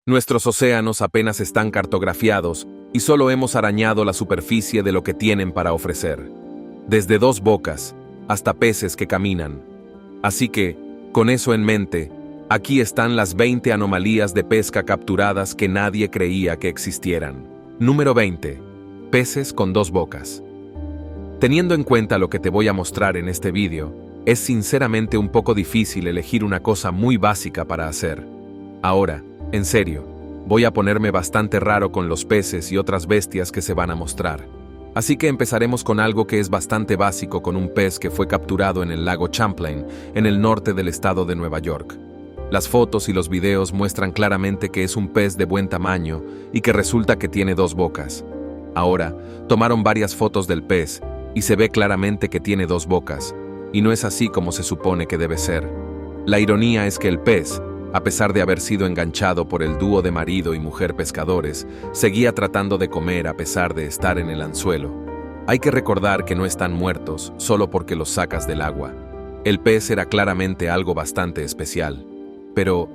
Nuestros océanos apenas están cartografiados y solo hemos arañado la superficie de lo que tienen para ofrecer. Desde 2 bocas hasta peces que caminan. Así que, con eso en mente, aquí están las 20 anomalías de pesca capturadas que nadie creía que existieran. Número 20. Peces con 2 bocas. Teniendo en cuenta lo que te voy a mostrar en este vídeo, es sinceramente un poco difícil elegir una cosa muy básica para hacer. Ahora, en serio, voy a ponerme bastante raro con los peces y otras bestias que se van a mostrar. Así que empezaremos con algo que es bastante básico, con un pez que fue capturado en el lago Champlain, en el norte del estado de Nueva York. Las fotos y los videos muestran claramente que es un pez de buen tamaño y que resulta que tiene 2 bocas. Ahora, tomaron varias fotos del pez y se ve claramente que tiene 2 bocas, y no es así como se supone que debe ser. La ironía es que el pez, a pesar de haber sido enganchado por el dúo de marido y mujer pescadores, seguía tratando de comer a pesar de estar en el anzuelo. Hay que recordar que no están muertos solo porque los sacas del agua. El pez era claramente algo bastante especial. Pero,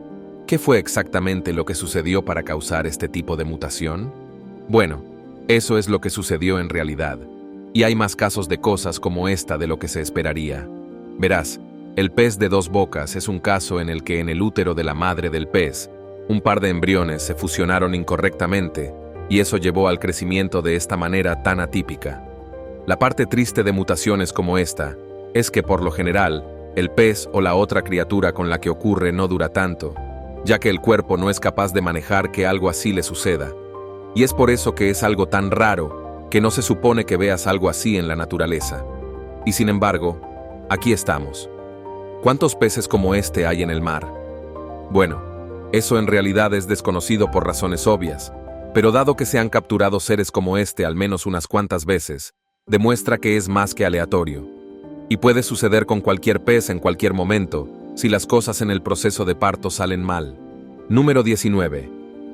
¿qué fue exactamente lo que sucedió para causar este tipo de mutación? Bueno, eso es lo que sucedió en realidad. Y hay más casos de cosas como esta de lo que se esperaría. Verás, el pez de 2 bocas es un caso en el que en el útero de la madre del pez, un par de embriones se fusionaron incorrectamente y eso llevó al crecimiento de esta manera tan atípica. La parte triste de mutaciones como esta es que por lo general, el pez o la otra criatura con la que ocurre no dura tanto, ya que el cuerpo no es capaz de manejar que algo así le suceda. Y es por eso que es algo tan raro que no se supone que veas algo así en la naturaleza. Y sin embargo, aquí estamos. ¿Cuántos peces como este hay en el mar? Bueno, eso en realidad es desconocido por razones obvias, pero dado que se han capturado seres como este al menos unas cuantas veces, demuestra que es más que aleatorio. Y puede suceder con cualquier pez en cualquier momento, si las cosas en el proceso de parto salen mal. Número 19.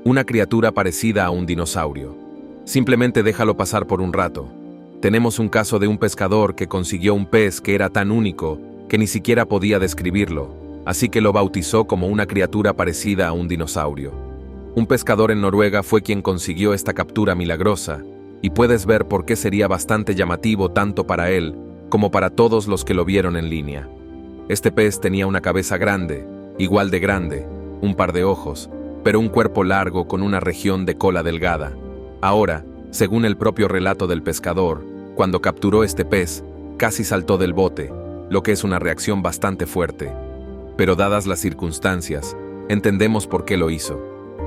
Una criatura parecida a un dinosaurio. Simplemente déjalo pasar por un rato. Tenemos un caso de un pescador que consiguió un pez que era tan único que ni siquiera podía describirlo, así que lo bautizó como una criatura parecida a un dinosaurio. Un pescador en Noruega fue quien consiguió esta captura milagrosa, y puedes ver por qué sería bastante llamativo tanto para él como para todos los que lo vieron en línea. Este pez tenía una cabeza grande, igual de grande, un par de ojos, pero un cuerpo largo con una región de cola delgada. Ahora, según el propio relato del pescador, cuando capturó este pez, casi saltó del bote, lo que es una reacción bastante fuerte. Pero dadas las circunstancias, entendemos por qué lo hizo.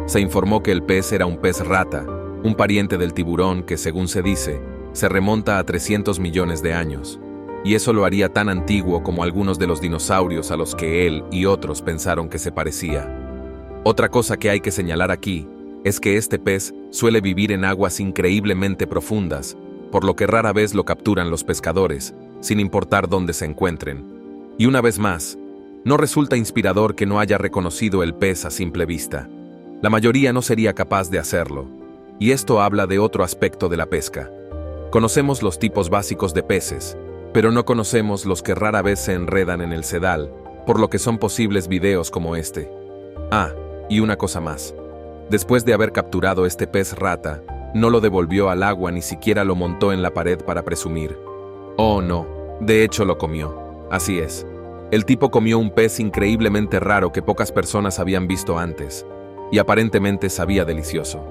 Se informó que el pez era un pez rata, un pariente del tiburón que, según se dice, se remonta a 300 millones de años. Y eso lo haría tan antiguo como algunos de los dinosaurios a los que él y otros pensaron que se parecía. Otra cosa que hay que señalar aquí es que este pez suele vivir en aguas increíblemente profundas, por lo que rara vez lo capturan los pescadores, sin importar dónde se encuentren. Y una vez más, no resulta inspirador que no haya reconocido el pez a simple vista. La mayoría no sería capaz de hacerlo. Y esto habla de otro aspecto de la pesca. Conocemos los tipos básicos de peces, pero no conocemos los que rara vez se enredan en el sedal, por lo que son posibles videos como este. Ah, y una cosa más. Después de haber capturado este pez rata, no lo devolvió al agua ni siquiera lo montó en la pared para presumir. Oh no, de hecho lo comió. Así es. El tipo comió un pez increíblemente raro que pocas personas habían visto antes, y aparentemente sabía delicioso.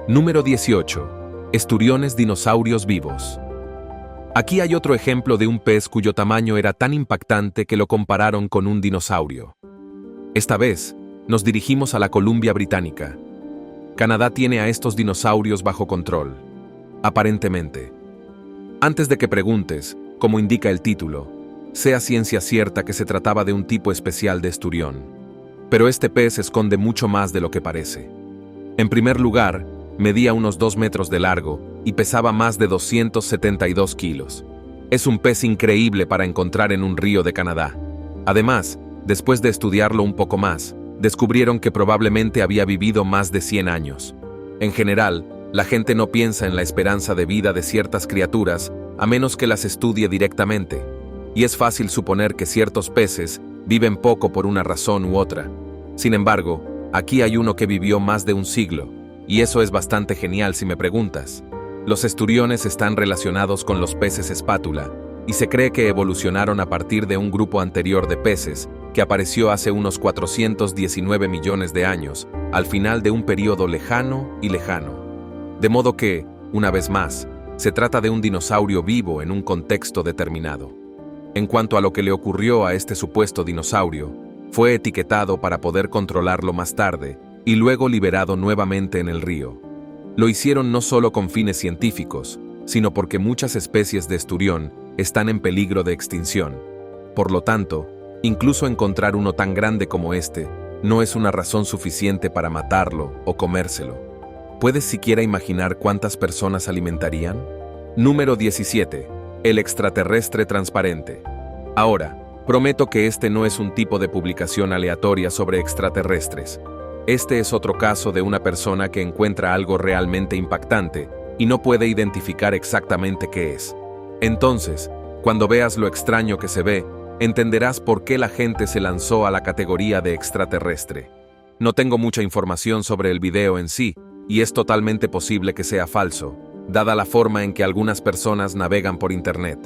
Número 18. Esturiones dinosaurios vivos. Aquí hay otro ejemplo de un pez cuyo tamaño era tan impactante que lo compararon con un dinosaurio. Esta vez, nos dirigimos a la Columbia Británica. Canadá tiene a estos dinosaurios bajo control, aparentemente. Antes de que preguntes, como indica el título, sea ciencia cierta que se trataba de un tipo especial de esturión. Pero este pez esconde mucho más de lo que parece. En primer lugar, medía unos 2 metros de largo y pesaba más de 272 kilos. Es un pez increíble para encontrar en un río de Canadá. Además, después de estudiarlo un poco más, descubrieron que probablemente había vivido más de 100 años. En general, la gente no piensa en la esperanza de vida de ciertas criaturas a menos que las estudie directamente, y es fácil suponer que ciertos peces viven poco por una razón u otra. Sin embargo, Aquí hay uno que vivió más de un siglo, y eso es bastante genial si me preguntas. Los esturiones están relacionados con los peces espátula, y se cree que evolucionaron a partir de un grupo anterior de peces que apareció hace unos 419 millones de años, al final de un periodo lejano y lejano. De modo que, una vez más, se trata de un dinosaurio vivo en un contexto determinado. En cuanto a lo que le ocurrió a este supuesto dinosaurio, fue etiquetado para poder controlarlo más tarde y luego liberado nuevamente en el río. Lo hicieron no solo con fines científicos, sino porque muchas especies de esturión están en peligro de extinción. Por lo tanto, incluso encontrar uno tan grande como este no es una razón suficiente para matarlo o comérselo. ¿Puedes siquiera imaginar cuántas personas alimentarían? Número 17. El extraterrestre transparente. Ahora, prometo que este no es un tipo de publicación aleatoria sobre extraterrestres. Este es otro caso de una persona que encuentra algo realmente impactante y no puede identificar exactamente qué es. Entonces, cuando veas lo extraño que se ve, entenderás por qué la gente se lanzó a la categoría de extraterrestre. No tengo mucha información sobre el video en sí, y es totalmente posible que sea falso, dada la forma en que algunas personas navegan por Internet.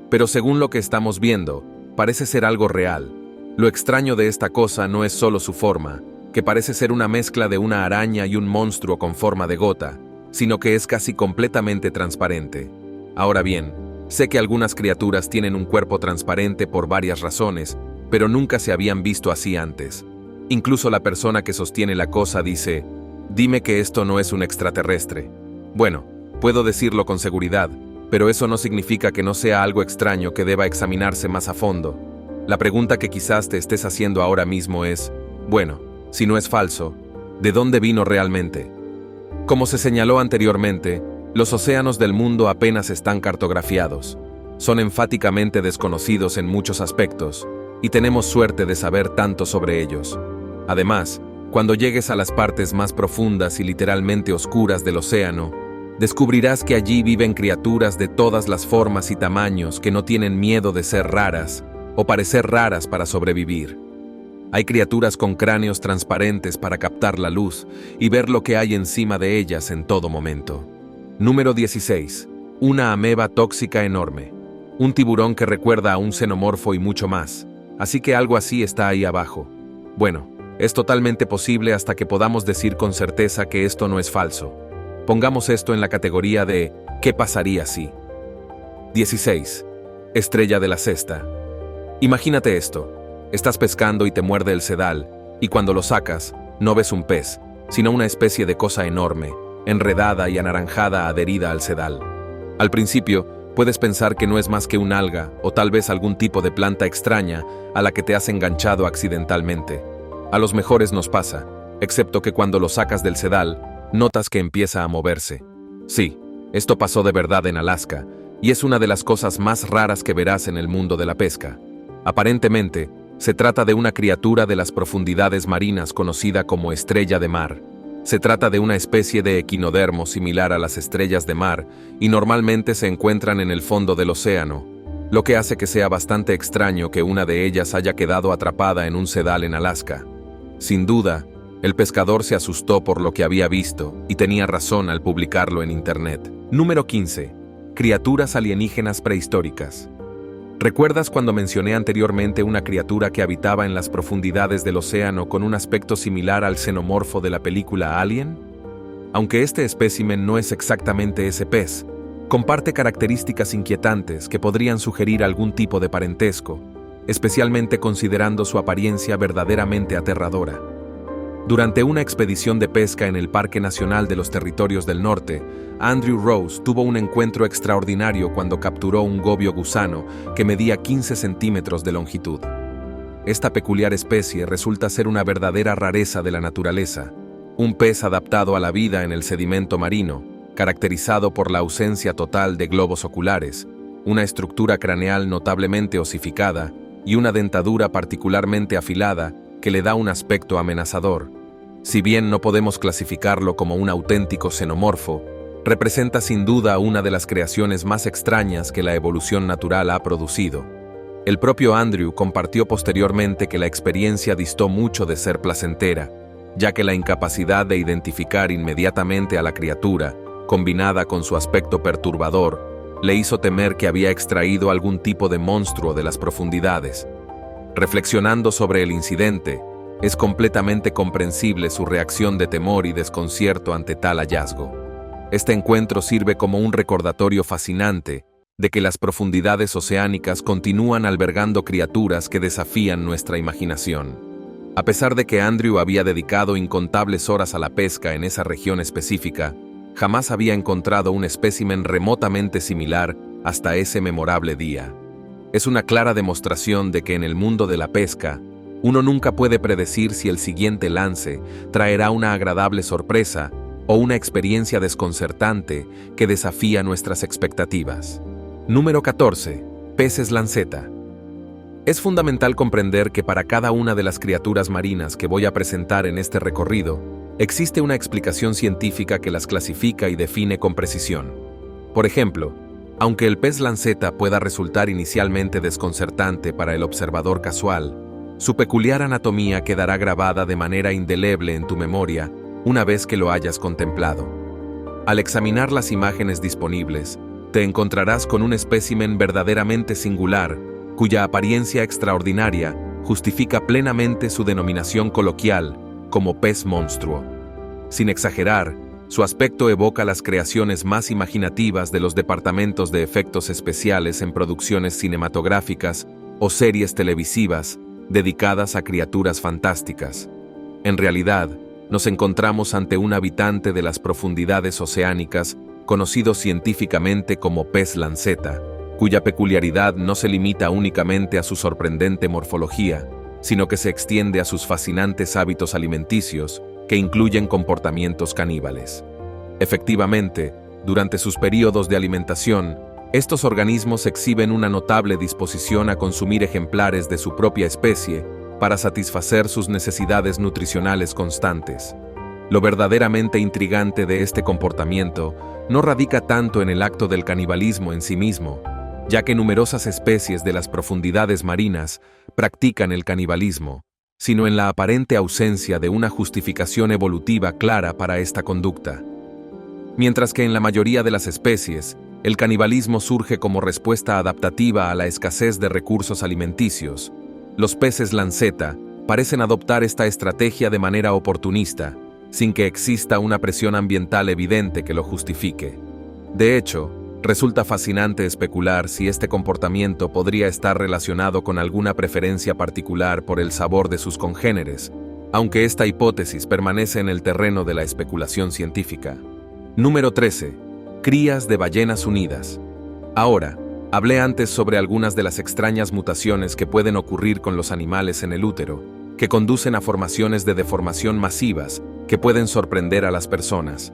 Pero según lo que estamos viendo, parece ser algo real. Lo extraño de esta cosa no es solo su forma, que parece ser una mezcla de una araña y un monstruo con forma de gota, sino que es casi completamente transparente. Ahora bien, sé que algunas criaturas tienen un cuerpo transparente por varias razones, pero nunca se habían visto así antes. Incluso la persona que sostiene la cosa dice: «Dime que esto no es un extraterrestre». Bueno, puedo decirlo con seguridad, pero eso no significa que no sea algo extraño que deba examinarse más a fondo. La pregunta que quizás te estés haciendo ahora mismo es, bueno, si no es falso, ¿de dónde vino realmente? Como se señaló anteriormente, los océanos del mundo apenas están cartografiados. Son enfáticamente desconocidos en muchos aspectos, y tenemos suerte de saber tanto sobre ellos. Además, cuando llegues a las partes más profundas y literalmente oscuras del océano, descubrirás que allí viven criaturas de todas las formas y tamaños que no tienen miedo de ser raras o parecer raras para sobrevivir. Hay criaturas con cráneos transparentes para captar la luz y ver lo que hay encima de ellas en todo momento. Número 16. Una ameba tóxica enorme. Un tiburón que recuerda a un xenomorfo y mucho más. Así que algo así está ahí abajo. Bueno, es totalmente posible hasta que podamos decir con certeza que esto no es falso. Pongamos esto en la categoría de ¿qué pasaría si? 16. Estrella de la cesta. Imagínate esto. Estás pescando y te muerde el sedal, y cuando lo sacas, no ves un pez, sino una especie de cosa enorme, enredada y anaranjada adherida al sedal. Al principio, puedes pensar que no es más que un alga o tal vez algún tipo de planta extraña a la que te has enganchado accidentalmente. A los mejores nos pasa, excepto que cuando lo sacas del sedal, notas que empieza a moverse. Sí, esto pasó de verdad en Alaska, y es una de las cosas más raras que verás en el mundo de la pesca. Aparentemente, se trata de una criatura de las profundidades marinas conocida como estrella de mar. Se trata de una especie de equinodermo similar a las estrellas de mar y normalmente se encuentran en el fondo del océano, lo que hace que sea bastante extraño que una de ellas haya quedado atrapada en un sedal en Alaska. Sin duda, el pescador se asustó por lo que había visto y tenía razón al publicarlo en Internet. Número 15. Criaturas alienígenas prehistóricas. ¿Recuerdas cuando mencioné anteriormente una criatura que habitaba en las profundidades del océano con un aspecto similar al xenomorfo de la película Alien? Aunque este espécimen no es exactamente ese pez, comparte características inquietantes que podrían sugerir algún tipo de parentesco, especialmente considerando su apariencia verdaderamente aterradora. Durante una expedición de pesca en el Parque Nacional de los Territorios del Norte, Andrew Rose tuvo un encuentro extraordinario cuando capturó un gobio gusano que medía 15 centímetros de longitud. Esta peculiar especie resulta ser una verdadera rareza de la naturaleza, un pez adaptado a la vida en el sedimento marino, caracterizado por la ausencia total de globos oculares, una estructura craneal notablemente osificada y una dentadura particularmente afilada que le da un aspecto amenazador. Si bien no podemos clasificarlo como un auténtico xenomorfo, representa sin duda una de las creaciones más extrañas que la evolución natural ha producido. El propio Andrew compartió posteriormente que la experiencia distó mucho de ser placentera, ya que la incapacidad de identificar inmediatamente a la criatura, combinada con su aspecto perturbador, le hizo temer que había extraído algún tipo de monstruo de las profundidades. Reflexionando sobre el incidente, es completamente comprensible su reacción de temor y desconcierto ante tal hallazgo. Este encuentro sirve como un recordatorio fascinante de que las profundidades oceánicas continúan albergando criaturas que desafían nuestra imaginación. A pesar de que Andrew había dedicado incontables horas a la pesca en esa región específica, jamás había encontrado un espécimen remotamente similar hasta ese memorable día. Es una clara demostración de que en el mundo de la pesca, uno nunca puede predecir si el siguiente lance traerá una agradable sorpresa o una experiencia desconcertante que desafía nuestras expectativas. Número 14. Peces lanceta. Es fundamental comprender que para cada una de las criaturas marinas que voy a presentar en este recorrido, existe una explicación científica que las clasifica y define con precisión. Por ejemplo, aunque el pez lanceta pueda resultar inicialmente desconcertante para el observador casual, su peculiar anatomía quedará grabada de manera indeleble en tu memoria una vez que lo hayas contemplado. Al examinar las imágenes disponibles, te encontrarás con un espécimen verdaderamente singular, cuya apariencia extraordinaria justifica plenamente su denominación coloquial como pez monstruo. Sin exagerar, su aspecto evoca las creaciones más imaginativas de los departamentos de efectos especiales en producciones cinematográficas o series televisivas dedicadas a criaturas fantásticas. En realidad, nos encontramos ante un habitante de las profundidades oceánicas conocido científicamente como pez lanceta, cuya peculiaridad no se limita únicamente a su sorprendente morfología, sino que se extiende a sus fascinantes hábitos alimenticios, que incluyen comportamientos caníbales. Efectivamente, durante sus períodos de alimentación, estos organismos exhiben una notable disposición a consumir ejemplares de su propia especie para satisfacer sus necesidades nutricionales constantes. Lo verdaderamente intrigante de este comportamiento no radica tanto en el acto del canibalismo en sí mismo, ya que numerosas especies de las profundidades marinas practican el canibalismo, sino en la aparente ausencia de una justificación evolutiva clara para esta conducta. Mientras que en la mayoría de las especies, el canibalismo surge como respuesta adaptativa a la escasez de recursos alimenticios, los peces lanceta parecen adoptar esta estrategia de manera oportunista, sin que exista una presión ambiental evidente que lo justifique. De hecho, resulta fascinante especular si este comportamiento podría estar relacionado con alguna preferencia particular por el sabor de sus congéneres, aunque esta hipótesis permanece en el terreno de la especulación científica. Número 13. Crías de ballenas unidas. Ahora, hablé antes sobre algunas de las extrañas mutaciones que pueden ocurrir con los animales en el útero, que conducen a formaciones de deformación masivas que pueden sorprender a las personas.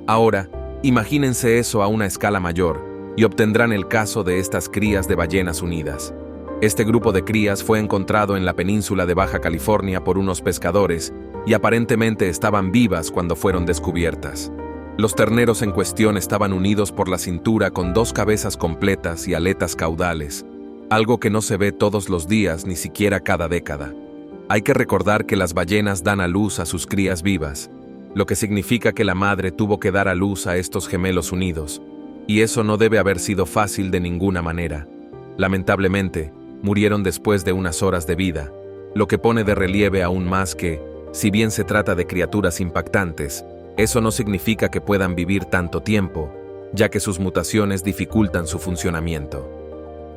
Ahora, imagínense eso a una escala mayor y obtendrán el caso de estas crías de ballenas unidas. Este grupo de crías fue encontrado en la península de Baja California por unos pescadores y aparentemente estaban vivas cuando fueron descubiertas. Los terneros en cuestión estaban unidos por la cintura con dos cabezas completas y aletas caudales, algo que no se ve todos los días ni siquiera cada década. Hay que recordar que las ballenas dan a luz a sus crías vivas, lo que significa que la madre tuvo que dar a luz a estos gemelos unidos, y eso no debe haber sido fácil de ninguna manera. Lamentablemente, murieron después de unas horas de vida, lo que pone de relieve aún más que, si bien se trata de criaturas impactantes, eso no significa que puedan vivir tanto tiempo, ya que sus mutaciones dificultan su funcionamiento.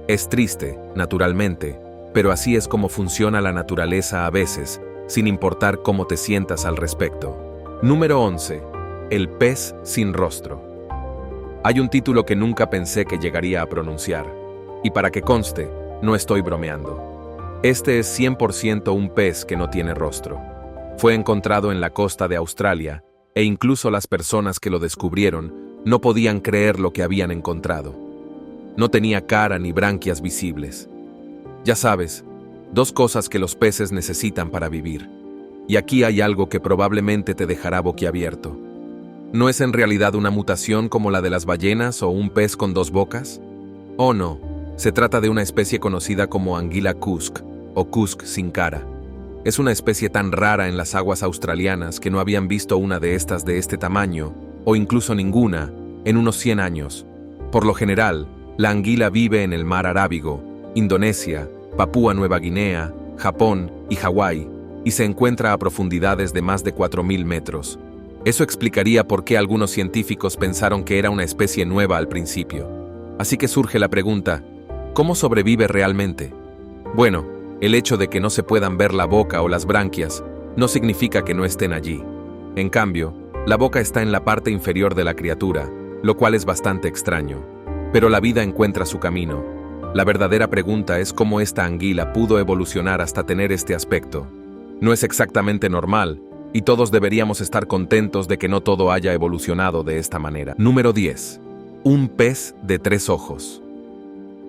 Es triste, naturalmente, pero así es como funciona la naturaleza a veces, sin importar cómo te sientas al respecto. Número 11. El pez sin rostro. Hay un título que nunca pensé que llegaría a pronunciar, y para que conste, no estoy bromeando. Este es 100% un pez que no tiene rostro. Fue encontrado en la costa de Australia, e incluso las personas que lo descubrieron no podían creer lo que habían encontrado. No tenía cara ni branquias visibles. Ya sabes, dos cosas que los peces necesitan para vivir. Y aquí hay algo que probablemente te dejará boquiabierto. ¿No es en realidad una mutación como la de las ballenas o un pez con dos bocas? Oh no, se trata de una especie conocida como Anguilla cusk o cusk sin cara. Es una especie tan rara en las aguas australianas que no habían visto una de estas de este tamaño, o incluso ninguna, en unos 100 años. Por lo general, la anguila vive en el mar Arábigo, Indonesia, Papúa Nueva Guinea, Japón y Hawái, y se encuentra a profundidades de más de 4.000 metros. Eso explicaría por qué algunos científicos pensaron que era una especie nueva al principio. Así que surge la pregunta, ¿cómo sobrevive realmente? Bueno, el hecho de que no se puedan ver la boca o las branquias no significa que no estén allí. En cambio, la boca está en la parte inferior de la criatura, lo cual es bastante extraño. Pero la vida encuentra su camino. La verdadera pregunta es cómo esta anguila pudo evolucionar hasta tener este aspecto. No es exactamente normal, y todos deberíamos estar contentos de que no todo haya evolucionado de esta manera. Número 10. Un pez de 3 ojos.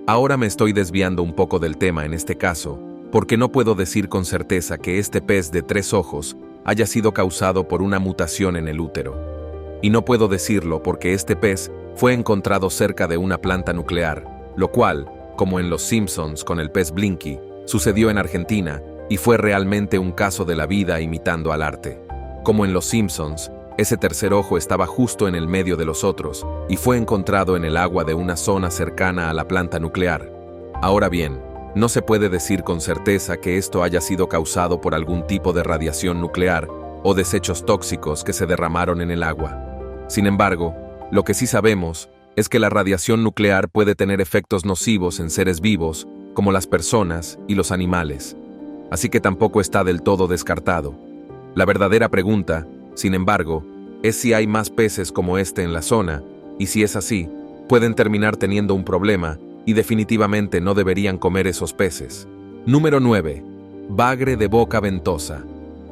Ahora me estoy desviando un poco del tema en este caso, porque no puedo decir con certeza que este pez de 3 ojos haya sido causado por una mutación en el útero. Y no puedo decirlo porque este pez fue encontrado cerca de una planta nuclear, lo cual, como en Los Simpsons con el pez Blinky, sucedió en Argentina y fue realmente un caso de la vida imitando al arte. Como en Los Simpsons, ese tercer ojo estaba justo en el medio de los otros y fue encontrado en el agua de una zona cercana a la planta nuclear. Ahora bien, no se puede decir con certeza que esto haya sido causado por algún tipo de radiación nuclear o desechos tóxicos que se derramaron en el agua. Sin embargo, lo que sí sabemos es que la radiación nuclear puede tener efectos nocivos en seres vivos, como las personas y los animales. Así que tampoco está del todo descartado. La verdadera pregunta, sin embargo, es si hay más peces como este en la zona, y si es así, pueden terminar teniendo un problema y definitivamente no deberían comer esos peces. Número 9. Bagre de boca ventosa.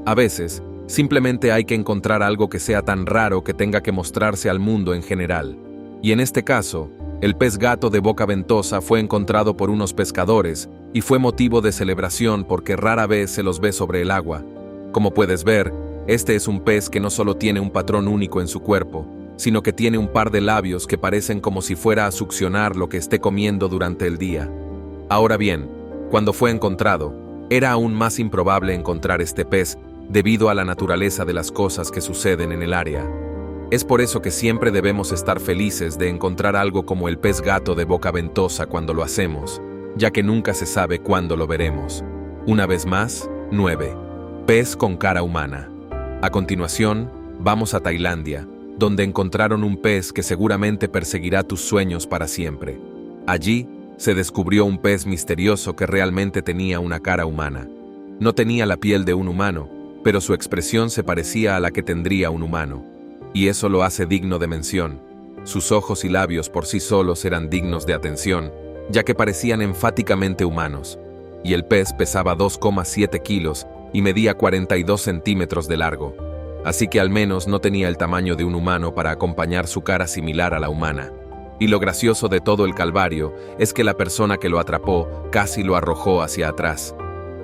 A veces, simplemente hay que encontrar algo que sea tan raro que tenga que mostrarse al mundo en general. Y en este caso, el pez gato de boca ventosa fue encontrado por unos pescadores y fue motivo de celebración porque rara vez se los ve sobre el agua. Como puedes ver, este es un pez que no solo tiene un patrón único en su cuerpo, sino que tiene un par de labios que parecen como si fuera a succionar lo que esté comiendo durante el día. Ahora bien, cuando fue encontrado, era aún más improbable encontrar este pez debido a la naturaleza de las cosas que suceden en el área. Es por eso que siempre debemos estar felices de encontrar algo como el pez gato de boca ventosa cuando lo hacemos, ya que nunca se sabe cuándo lo veremos. Una vez más, 9. Pez con cara humana. A continuación, vamos a Tailandia, donde encontraron un pez que seguramente perseguirá tus sueños para siempre. Allí, se descubrió un pez misterioso que realmente tenía una cara humana. No tenía la piel de un humano, pero su expresión se parecía a la que tendría un humano. Y eso lo hace digno de mención. Sus ojos y labios por sí solos eran dignos de atención, ya que parecían enfáticamente humanos. Y el pez pesaba 2,7 kilos y medía 42 centímetros de largo. Así que al menos no tenía el tamaño de un humano para acompañar su cara similar a la humana. Y lo gracioso de todo el calvario es que la persona que lo atrapó casi lo arrojó hacia atrás.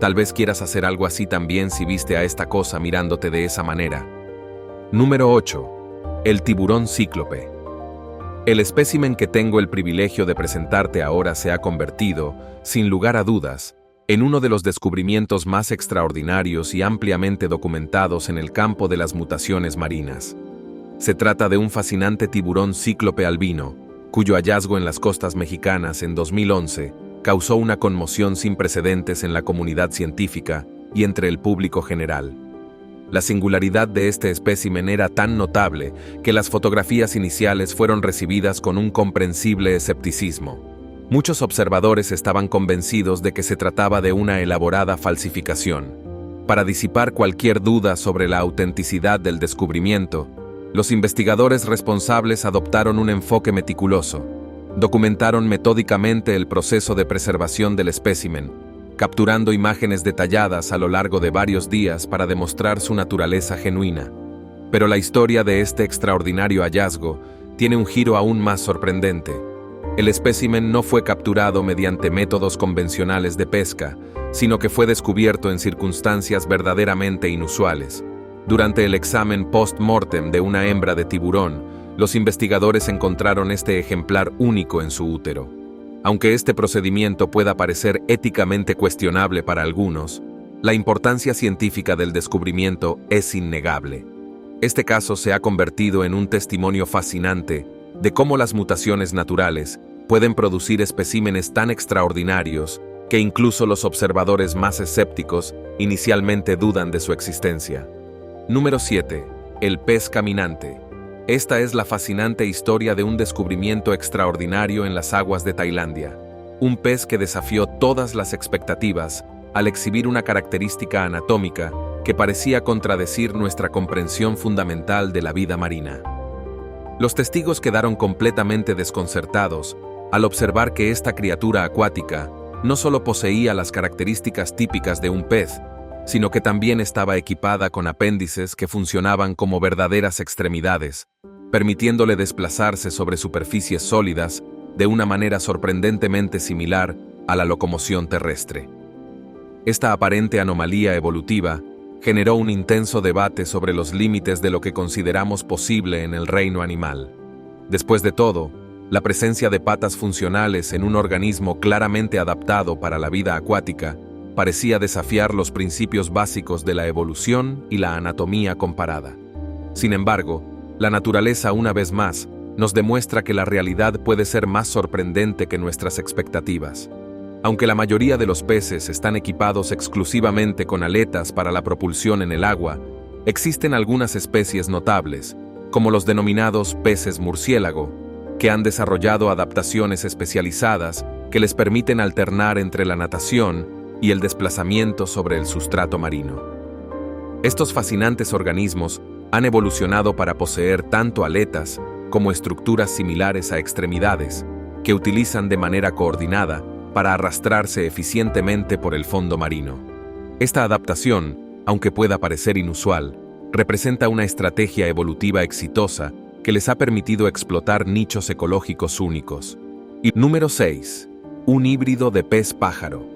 Tal vez quieras hacer algo así también si viste a esta cosa mirándote de esa manera. Número 8. El tiburón cíclope. El espécimen que tengo el privilegio de presentarte ahora se ha convertido, sin lugar a dudas, en uno de los descubrimientos más extraordinarios y ampliamente documentados en el campo de las mutaciones marinas. Se trata de un fascinante tiburón cíclope albino, cuyo hallazgo en las costas mexicanas en 2011 causó una conmoción sin precedentes en la comunidad científica y entre el público general. La singularidad de este espécimen era tan notable que las fotografías iniciales fueron recibidas con un comprensible escepticismo. Muchos observadores estaban convencidos de que se trataba de una elaborada falsificación. Para disipar cualquier duda sobre la autenticidad del descubrimiento, los investigadores responsables adoptaron un enfoque meticuloso. Documentaron metódicamente el proceso de preservación del espécimen, capturando imágenes detalladas a lo largo de varios días para demostrar su naturaleza genuina. Pero la historia de este extraordinario hallazgo tiene un giro aún más sorprendente. El espécimen no fue capturado mediante métodos convencionales de pesca, sino que fue descubierto en circunstancias verdaderamente inusuales. Durante el examen post-mortem de una hembra de tiburón, los investigadores encontraron este ejemplar único en su útero. Aunque este procedimiento pueda parecer éticamente cuestionable para algunos, La importancia científica del descubrimiento es innegable. Este caso se ha convertido en un testimonio fascinante de cómo las mutaciones naturales pueden producir especímenes tan extraordinarios que incluso los observadores más escépticos inicialmente dudan de su existencia. Número 7. El pez caminante. Esta es la fascinante historia de un descubrimiento extraordinario en las aguas de Tailandia. Un pez que desafió todas las expectativas al exhibir una característica anatómica que parecía contradecir nuestra comprensión fundamental de la vida marina. Los testigos quedaron completamente desconcertados al observar que esta criatura acuática no solo poseía las características típicas de un pez, sino que también estaba equipada con apéndices que funcionaban como verdaderas extremidades, permitiéndole desplazarse sobre superficies sólidas de una manera sorprendentemente similar a la locomoción terrestre. Esta aparente anomalía evolutiva generó un intenso debate sobre los límites de lo que consideramos posible en el reino animal. Después de todo, la presencia de patas funcionales en un organismo claramente adaptado para la vida acuática parecía desafiar los principios básicos de la evolución y la anatomía comparada. Sin embargo, la naturaleza una vez más nos demuestra que la realidad puede ser más sorprendente que nuestras expectativas. Aunque la mayoría de los peces están equipados exclusivamente con aletas para la propulsión en el agua, existen algunas especies notables, como los denominados peces murciélago, que han desarrollado adaptaciones especializadas que les permiten alternar entre la natación y el desplazamiento sobre el sustrato marino. Estos fascinantes organismos han evolucionado para poseer tanto aletas como estructuras similares a extremidades, que utilizan de manera coordinada para arrastrarse eficientemente por el fondo marino. Esta adaptación, aunque pueda parecer inusual, representa una estrategia evolutiva exitosa que les ha permitido explotar nichos ecológicos únicos. Y número 6. Un híbrido de pez pájaro.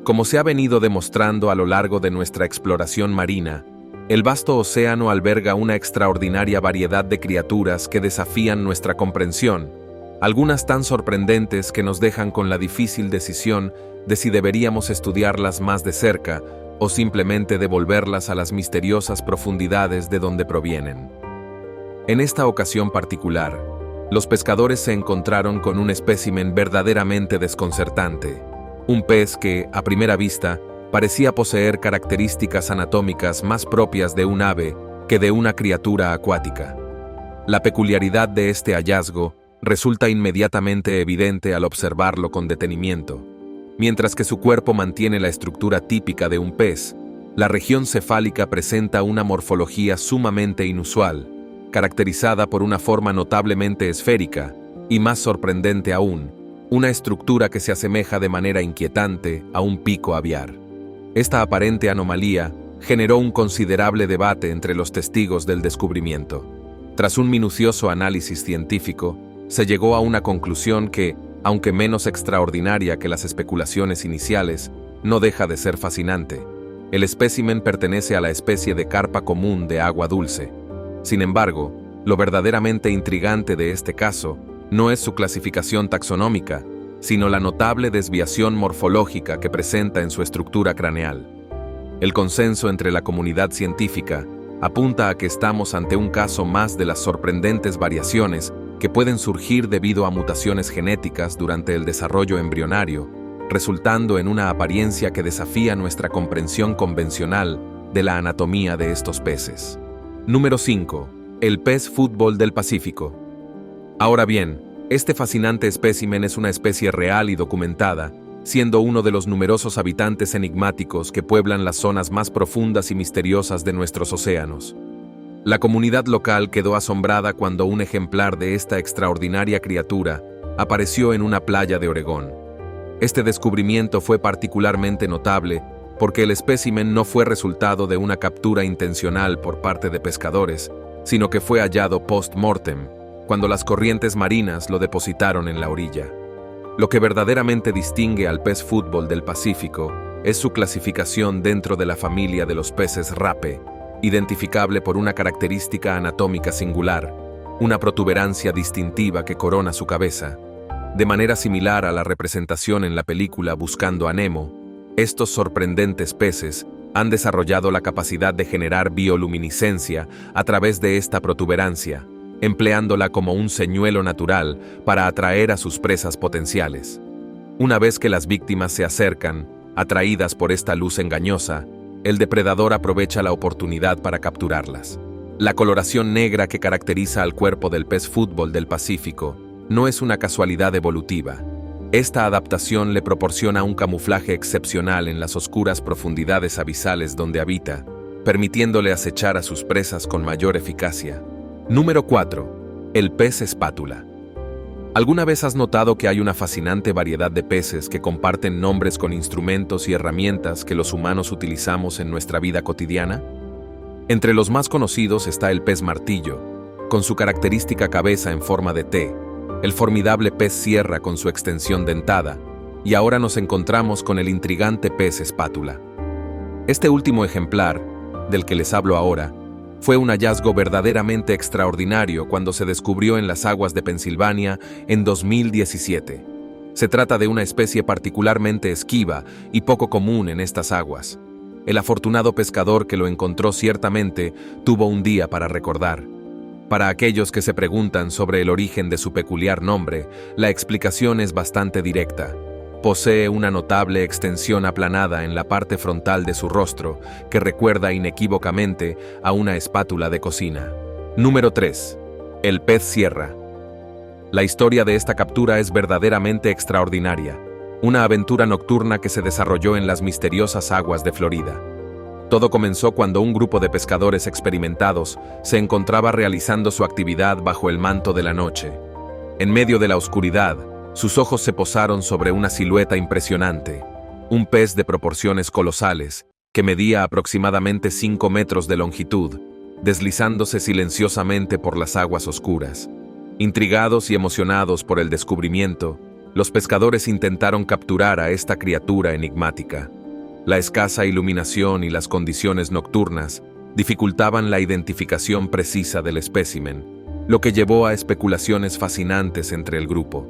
Como se ha venido demostrando a lo largo de nuestra exploración marina, el vasto océano alberga una extraordinaria variedad de criaturas que desafían nuestra comprensión, algunas tan sorprendentes que nos dejan con la difícil decisión de si deberíamos estudiarlas más de cerca o simplemente devolverlas a las misteriosas profundidades de donde provienen. En esta ocasión particular, los pescadores se encontraron con un espécimen verdaderamente desconcertante. Un pez que, a primera vista, parecía poseer características anatómicas más propias de un ave que de una criatura acuática. La peculiaridad de este hallazgo resulta inmediatamente evidente al observarlo con detenimiento. Mientras que su cuerpo mantiene la estructura típica de un pez, la región cefálica presenta una morfología sumamente inusual, caracterizada por una forma notablemente esférica y, más sorprendente aún, una estructura que se asemeja de manera inquietante a un pico aviar. Esta aparente anomalía generó un considerable debate entre los testigos del descubrimiento. Tras un minucioso análisis científico, se llegó a una conclusión que, aunque menos extraordinaria que las especulaciones iniciales, no deja de ser fascinante. El espécimen pertenece a la especie de carpa común de agua dulce. Sin embargo, lo verdaderamente intrigante de este caso no es su clasificación taxonómica, sino la notable desviación morfológica que presenta en su estructura craneal. El consenso entre la comunidad científica apunta a que estamos ante un caso más de las sorprendentes variaciones que pueden surgir debido a mutaciones genéticas durante el desarrollo embrionario, resultando en una apariencia que desafía nuestra comprensión convencional de la anatomía de estos peces. Número 5. El pez fútbol del Pacífico. Ahora bien, este fascinante espécimen es una especie real y documentada, siendo uno de los numerosos habitantes enigmáticos que pueblan las zonas más profundas y misteriosas de nuestros océanos. La comunidad local quedó asombrada cuando un ejemplar de esta extraordinaria criatura apareció en una playa de Oregón. Este descubrimiento fue particularmente notable porque el espécimen no fue resultado de una captura intencional por parte de pescadores, sino que fue hallado post-mortem, cuando las corrientes marinas lo depositaron en la orilla. Lo que verdaderamente distingue al pez fútbol del Pacífico es su clasificación dentro de la familia de los peces rape, identificable por una característica anatómica singular, una protuberancia distintiva que corona su cabeza. De manera similar a la representación en la película Buscando a Nemo, estos sorprendentes peces Han desarrollado la capacidad de generar bioluminiscencia a través de esta protuberancia, empleándola como un señuelo natural para atraer a sus presas potenciales. Una vez que las víctimas se acercan, atraídas por esta luz engañosa, el depredador aprovecha la oportunidad para capturarlas. La coloración negra que caracteriza al cuerpo del pez fútbol del Pacífico no es una casualidad evolutiva. Esta adaptación le proporciona un camuflaje excepcional en las oscuras profundidades abisales donde habita, permitiéndole acechar a sus presas con mayor eficacia. Número 4. El pez espátula. ¿Alguna vez has notado que hay una fascinante variedad de peces que comparten nombres con instrumentos y herramientas que los humanos utilizamos en nuestra vida cotidiana? Entre los más conocidos está el pez martillo, con su característica cabeza en forma de T, el formidable pez sierra con su extensión dentada, y ahora nos encontramos con el intrigante pez espátula. Este último ejemplar, del que les hablo ahora, fue un hallazgo verdaderamente extraordinario cuando se descubrió en las aguas de Pensilvania en 2017. Se trata de una especie particularmente esquiva y poco común en estas aguas. El afortunado pescador que lo encontró ciertamente tuvo un día para recordar. Para aquellos que se preguntan sobre el origen de su peculiar nombre, la explicación es bastante directa. Posee una notable extensión aplanada en la parte frontal de su rostro que recuerda inequívocamente a una espátula de cocina. Número 3. El pez sierra. La historia de esta captura es verdaderamente extraordinaria. Una aventura nocturna que se desarrolló en las misteriosas aguas de Florida. Todo comenzó cuando un grupo de pescadores experimentados se encontraba realizando su actividad bajo el manto de la noche. En medio de la oscuridad, sus ojos se posaron sobre una silueta impresionante, un pez de proporciones colosales, que medía aproximadamente 5 metros de longitud, deslizándose silenciosamente por las aguas oscuras. Intrigados y emocionados por el descubrimiento, los pescadores intentaron capturar a esta criatura enigmática. La escasa iluminación y las condiciones nocturnas dificultaban la identificación precisa del espécimen, lo que llevó a especulaciones fascinantes entre el grupo.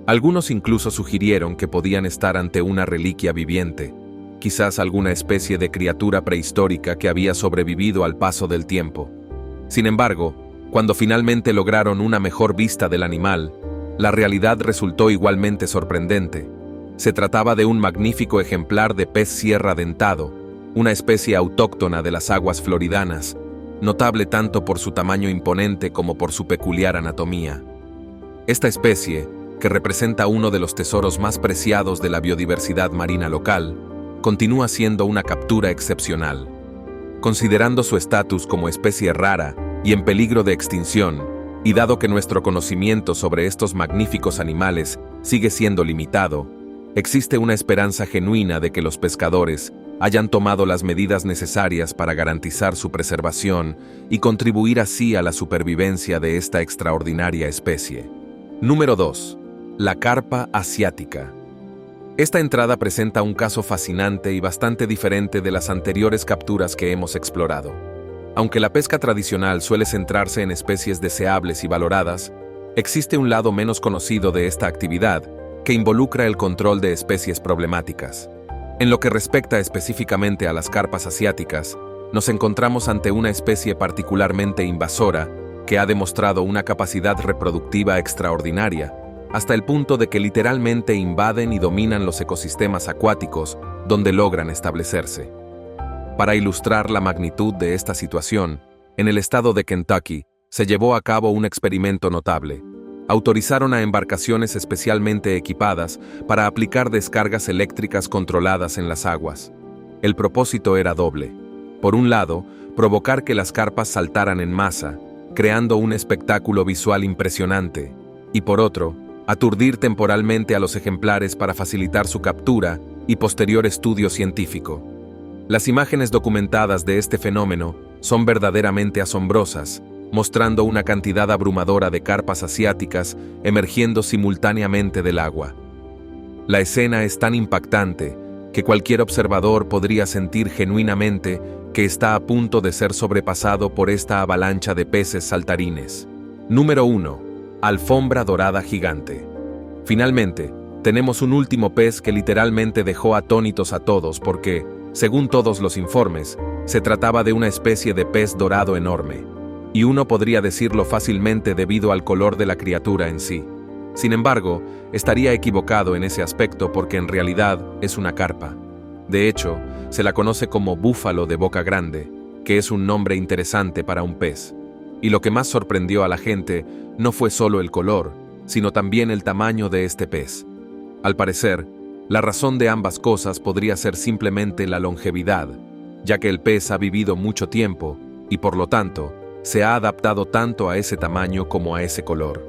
Algunos incluso sugirieron que podían estar ante una reliquia viviente, quizás alguna especie de criatura prehistórica que había sobrevivido al paso del tiempo. Sin embargo, cuando finalmente lograron una mejor vista del animal, la realidad resultó igualmente sorprendente. Se trataba de un magnífico ejemplar de pez sierra dentado, una especie autóctona de las aguas floridanas, notable tanto por su tamaño imponente como por su peculiar anatomía. Esta especie, que representa uno de los tesoros más preciados de la biodiversidad marina local, continúa siendo una captura excepcional. Considerando su estatus como especie rara y en peligro de extinción, y dado que nuestro conocimiento sobre estos magníficos animales sigue siendo limitado, existe una esperanza genuina de que los pescadores hayan tomado las medidas necesarias para garantizar su preservación y contribuir así a la supervivencia de esta extraordinaria especie. Número 2. La carpa asiática. Esta entrada presenta un caso fascinante y bastante diferente de las anteriores capturas que hemos explorado. Aunque la pesca tradicional suele centrarse en especies deseables y valoradas, existe un lado menos conocido de esta actividad que involucra el control de especies problemáticas. En lo que respecta específicamente a las carpas asiáticas, nos encontramos ante una especie particularmente invasora que ha demostrado una capacidad reproductiva extraordinaria, hasta el punto de que literalmente invaden y dominan los ecosistemas acuáticos donde logran establecerse. Para ilustrar la magnitud de esta situación, en el estado de Kentucky se llevó a cabo un experimento notable. Autorizaron a embarcaciones especialmente equipadas para aplicar descargas eléctricas controladas en las aguas. El propósito era doble. Por un lado, provocar que las carpas saltaran en masa, creando un espectáculo visual impresionante, y por otro, aturdir temporalmente a los ejemplares para facilitar su captura y posterior estudio científico. Las imágenes documentadas de este fenómeno son verdaderamente asombrosas, mostrando una cantidad abrumadora de carpas asiáticas emergiendo simultáneamente del agua. La escena es tan impactante que cualquier observador podría sentir genuinamente que está a punto de ser sobrepasado por esta avalancha de peces saltarines. Número 1. Alfombra dorada gigante. Finalmente, tenemos un último pez que literalmente dejó atónitos a todos porque, Según todos los informes, se trataba de una especie de pez dorado enorme, y uno podría decirlo fácilmente debido al color de la criatura en sí. Sin embargo, estaría equivocado en ese aspecto porque en realidad es una carpa. De hecho, se la conoce como búfalo de boca grande, que es un nombre interesante para un pez. Y lo que más sorprendió a la gente no fue solo el color, sino también el tamaño de este pez. Al parecer, la razón de ambas cosas podría ser simplemente la longevidad, ya que el pez ha vivido mucho tiempo y por lo tanto, se ha adaptado tanto a ese tamaño como a ese color.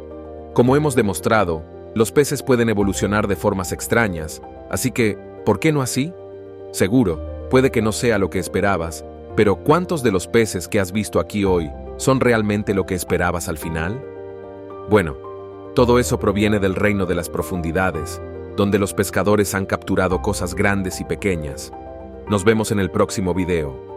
Como hemos demostrado, los peces pueden evolucionar de formas extrañas, así que, ¿por qué no así? Seguro, puede que no sea lo que esperabas, pero ¿cuántos de los peces que has visto aquí hoy son realmente lo que esperabas al final? Bueno, todo eso proviene del reino de las profundidades, donde los pescadores han capturado cosas grandes y pequeñas. Nos vemos en el próximo video.